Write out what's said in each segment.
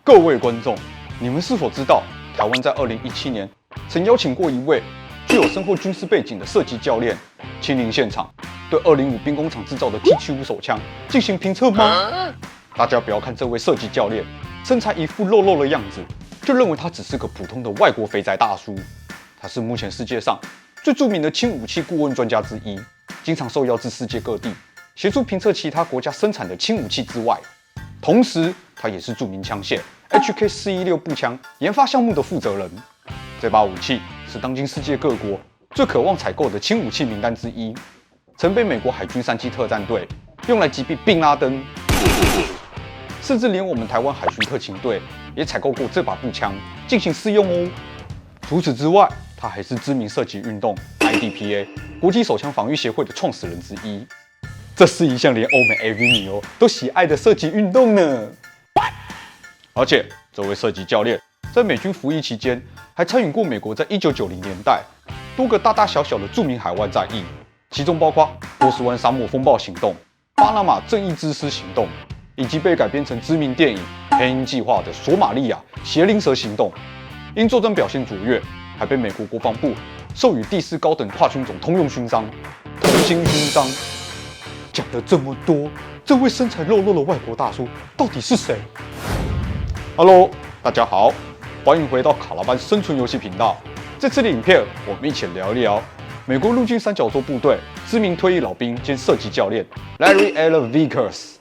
各位观众，你们是否知道，台湾在2017年曾邀请过一位具有深厚军事背景的射击教练亲临现场，对205兵工厂制造的 T75手枪进行评测吗？大家不要看这位射击教练身材一副肉肉的样子，就认为他只是个普通的外国肥宅大叔。他是目前世界上最著名的轻武器顾问专家之一，经常受邀至世界各地，协助评测其他国家生产的轻武器之外，同时他也是著名枪械 HK416步枪研发项目的负责人。这把武器是当今世界各国最渴望采购的轻武器名单之一，曾被美国海军3机特战队用来击毙宾拉登，甚至连我们台湾海巡特勤队也采购过这把步枪进行试用哦。除此之外，他还是知名射击运动 IDPA 国际手枪防御协会的创始人之一。这是一项连欧美 AV 女优都喜爱的射击运动呢。而且，这位射击教练在美军服役期间，还参与过美国在1990年代多个大大小小的著名海外战役，其中包括波斯湾沙漠风暴行动、巴拿马正义之师行动，以及被改编成知名电影《黑鹰计划》的索马利亚邪灵蛇行动。因作战表现卓越，还被美国国防部授予第4高等跨军种通用勋章——同心勋章。讲了这么多，这位身材肉肉的外国大叔到底是谁 ？Hello， 大家好，欢迎回到卡拉班生存游戏频道。这次的影片，我们一起聊一聊美国陆军三角洲部队知名退役老兵兼射击教练 Larry Allen Vickers。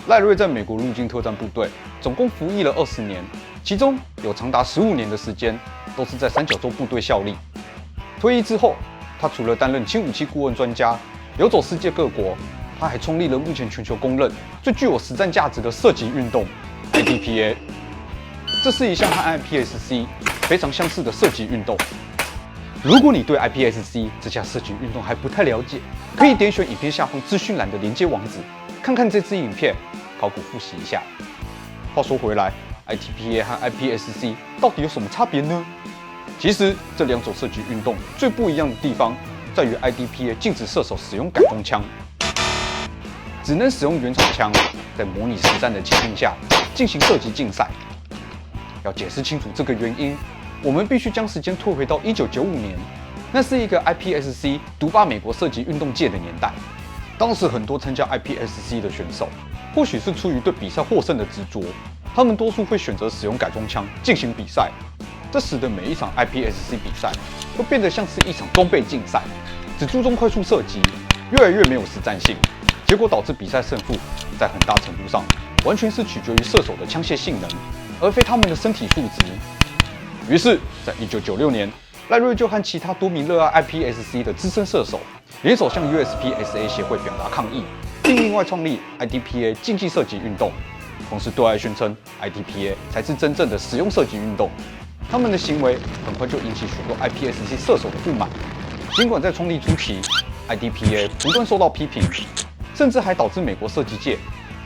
赖瑞在美国陆军特战部队总共服役了20年，其中有长达15年的时间都是在三角洲部队效力。退役之后，他除了担任轻武器顾问专家，游走世界各国，他还创立了目前全球公认最具有实战价值的射击运动 IDPA。这是一项和 IPSC 非常相似的射击运动。如果你对 IPSC 这项射击运动还不太了解，可以点选影片下方资讯栏的连接网址，看看这支影片，考古复习一下。话说回来 ，IDPA 和 IPSC 到底有什么差别呢？其实这两种射击运动最不一样的地方在于 IDPA 禁止射手使用改装枪，只能使用原厂枪，在模拟实战的情境下进行射击竞赛。要解释清楚这个原因，我们必须将时间退回到1995年，那是一个 IPSC 独霸美国射击运动界的年代。当时很多参加 IPSC 的选手，或许是出于对比赛获胜的执着，他们多数会选择使用改装枪进行比赛，这使得每一场 IPSC 比赛都变得像是一场装备竞赛，只注重快速射击，越来越没有实战性，结果导致比赛胜负在很大程度上完全是取决于射手的枪械性能，而非他们的身体素质。于是，在1996年，赖瑞就和其他多名热爱 IPSC 的资深射手联手向 USPSA 协会表达抗议，并另外创立 IDPA 竞技射击运动，同时对外宣称 IDPA 才是真正的使用射击运动。他们的行为很快就引起许多 IPSC 射手的不满，尽管在创立初期 ，IDPA 不断受到批评，甚至还导致美国射击界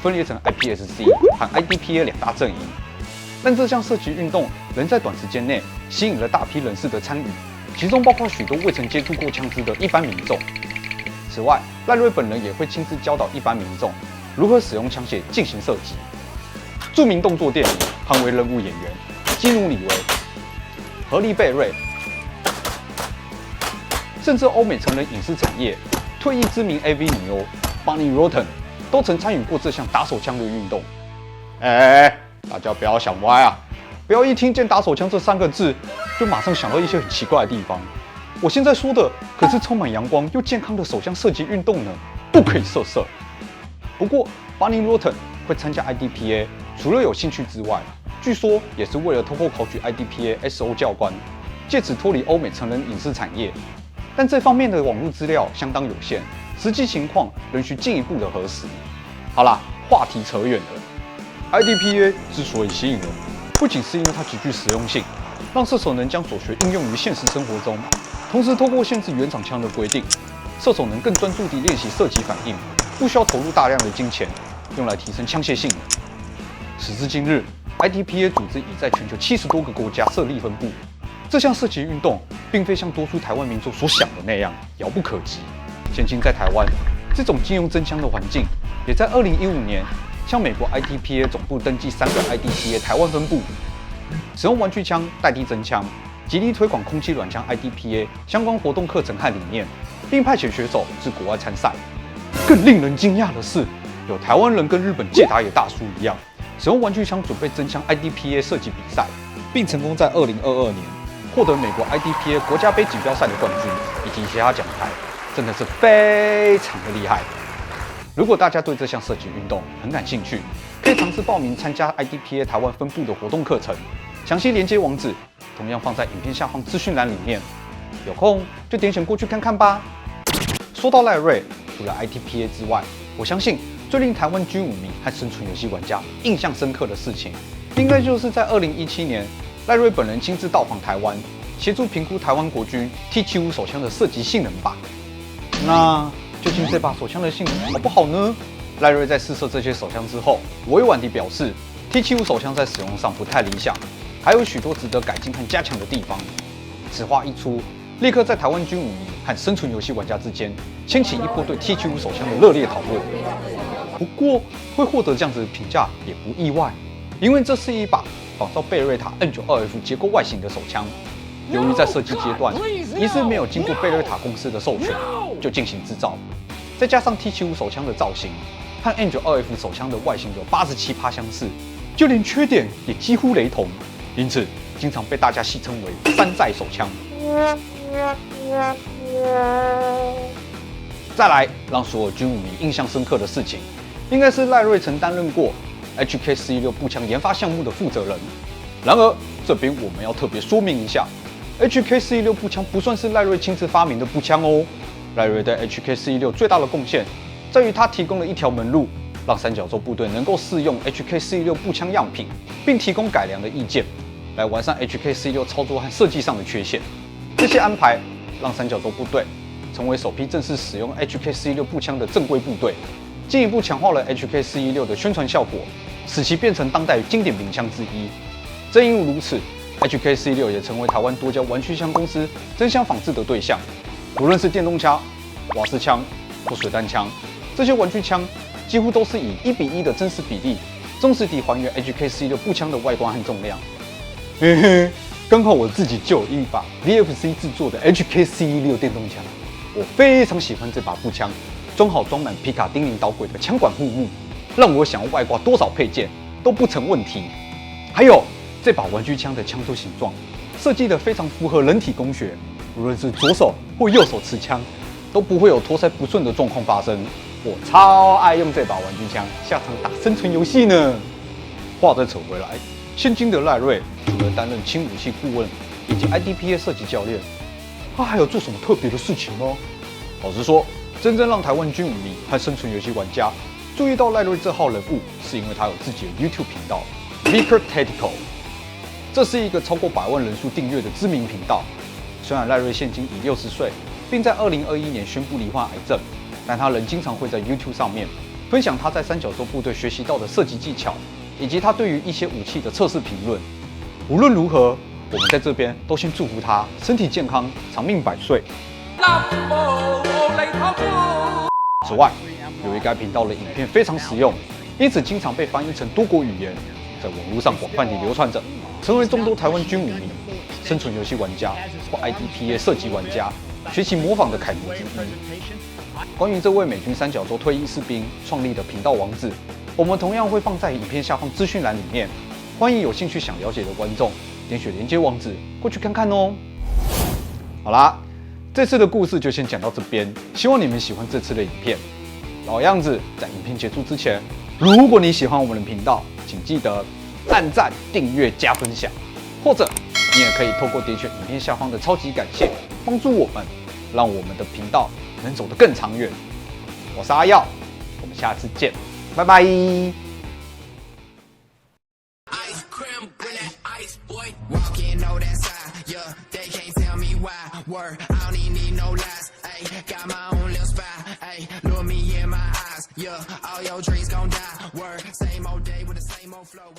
分裂成 IPSC 和 IDPA 两大阵营。但这项射击运动仍在短时间内吸引了大批人士的参与，其中包括许多未曾接触过枪支的一般民众。此外，赖瑞本人也会亲自教导一般民众如何使用枪械进行射击。著名动作电影《捍卫任务》演员基努·里维、何利·贝瑞，甚至欧美成人影视产业退役知名 AV 女优 Bonnie Rotten 都曾参与过这项打手枪的运动。大家不要想歪啊！不要一听见打手枪这3个字，就马上想到一些很奇怪的地方。我现在说的可是充满阳光又健康的手枪射击运动呢，不可以色色。不过 Bonnie Rotten 会参加 IDPA， 除了有兴趣之外，据说也是为了透过考取 IDPA SO 教官，借此脱离欧美成人影视产业。但这方面的网络资料相当有限，实际情况仍需进一步的核实。好啦，话题扯远了。IDPA 之所以吸引人，不仅是因为它极具实用性，让射手能将所学应用于现实生活中，同时透过限制原厂枪的规定，射手能更专注地练习射击反应，不需要投入大量的金钱，用来提升枪械性能。时至今日 IDPA 组织已在全球70多个国家设立分部。这项射击运动并非像多数台湾民众所想的那样遥不可及。现今在台湾，这种禁用真枪的环境，也在2015年向美国 IDPA 总部登记3个 IDPA 台湾分部，使用玩具枪代替真枪，极力推广空气软枪 IDPA 相关活动课程和理念，并派遣选手至国外参赛。更令人惊讶的是，有台湾人跟日本界打野大叔一样，使用玩具枪准备真枪 IDPA 射击比赛，并成功在2022年获得美国 IDPA 国家杯锦标赛的冠军以及其他奖牌，真的是非常的厉害。如果大家对这项射击运动很感兴趣，可以尝试报名参加 IDPA 台湾分部的活动课程，详细连接网址同样放在影片下方资讯栏里面，有空就点选过去看看吧。说到赖瑞，除了 IDPA 之外，我相信最令台湾军武迷和生存游戏玩家印象深刻的事情，应该就是在2017年，赖瑞本人亲自到访台湾，协助评估台湾国军 T75手枪的射击性能吧。那究竟这把手枪的性能好不好呢？赖瑞在试射这些手枪之后，委婉地表示 ，T75手枪在使用上不太理想，还有许多值得改进和加强的地方。此话一出，立刻在台湾军武迷和生存游戏玩家之间掀起一波对 T75手枪的热烈讨论。不过，会获得这样子的评价也不意外，因为这是一把仿照贝瑞塔 N92F 结构外形的手枪。由于在设计阶段疑似没有经过贝瑞塔公司的授权就进行制造，再加上 T75手枪的造型和 N92F 手枪的外形有87%相似，就连缺点也几乎雷同，因此经常被大家戏称为山寨手枪。再来，让所有军武迷印象深刻的事情，应该是赖瑞曾担任过 HK416 步枪研发项目的负责人。然而，这边我们要特别说明一下。HK416 步枪不算是赖瑞亲自发明的步枪哦。赖瑞对 HK416 最大的贡献，在于他提供了一条门路，让三角洲部队能够试用 HK416 步枪样品，并提供改良的意见，来完善 HK416 操作和设计上的缺陷。这些安排让三角洲部队成为首批正式使用 HK416 步枪的正规部队，进一步强化了 HK416 的宣传效果，使其变成当代经典名枪之一。正因如此，HK416 也成为台湾多家玩具枪公司争相仿制的对象。无论是电动枪、瓦斯枪或水弹枪，这些玩具枪几乎都是以1:1的真实比例，忠实地还原 HK416 步枪的外观和重量。嘿嘿，刚好我自己就有一把 VFC 制作的 HK416 电动枪，我非常喜欢这把步枪，装好装满皮卡丁宁导轨的枪管护木，让我想要外挂多少配件都不成问题。还有这把玩具枪的枪头形状设计得非常符合人体工学，无论是左手或右手持枪，都不会有托腮不顺的状况发生。我超爱用这把玩具枪下场打生存游戏呢。话再扯回来，现今的赖瑞除了担任轻武器顾问以及 IDPA 射击教练，他还有做什么特别的事情吗？老实说，真正让台湾军武迷和生存游戏玩家注意到赖瑞这号人物，是因为他有自己的 YouTube 频道 Vicker Tactical。这是一个超过100万人数订阅的知名频道。虽然赖瑞现今已60岁，并在2021年宣布罹患癌症，但他仍经常会在 YouTube 上面分享他在三角洲部队学习到的射击技巧，以及他对于一些武器的测试评论。无论如何，我们在这边都先祝福他身体健康，长命100岁。此外，由于该频道的影片非常实用，因此经常被翻译成多国语言，在网络上广泛地流传着，成为众多台湾军武迷、生存游戏玩家或 IDPA 射击玩家学习模仿的楷模之一。关于这位美军三角洲退役士兵创立的频道网址，我们同样会放在影片下方资讯栏里面，欢迎有兴趣想了解的观众点选连接网址过去看看哦。好啦，这次的故事就先讲到这边，希望你们喜欢这次的影片。老样子，在影片结束之前，如果你喜欢我们的频道，请记得按赞、订阅、加分享，或者你也可以透过点选影片下方的超级感谢，帮助我们，让我们的频道能走得更长远。我是阿耀，我们下次见，拜拜。All your dreams gon' die. Word, same old day with the same old flow.